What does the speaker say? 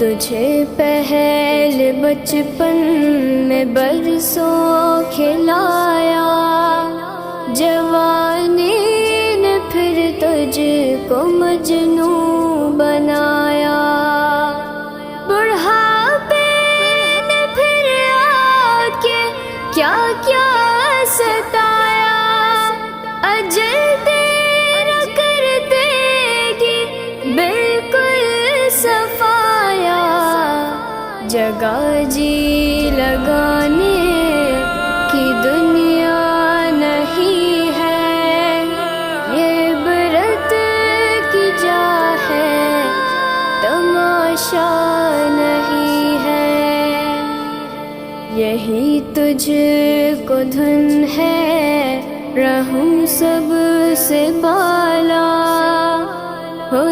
تجھے پہل بچپن میں برسوں کھلایا، جوانی نے پھر تجھ کو مجنوں بنایا، بڑھاپے نے پھر آ کے کیا کیا ستایا، اجل تیرا کر دے گی بالکل صفایا، جگہ جی لگانے کی دنیا نہیں ہے، یہ عبرت کی جا ہے تماشا نہیں ہے، یہی تجھ کو دھن ہے رہوں سب سے بالا، ہو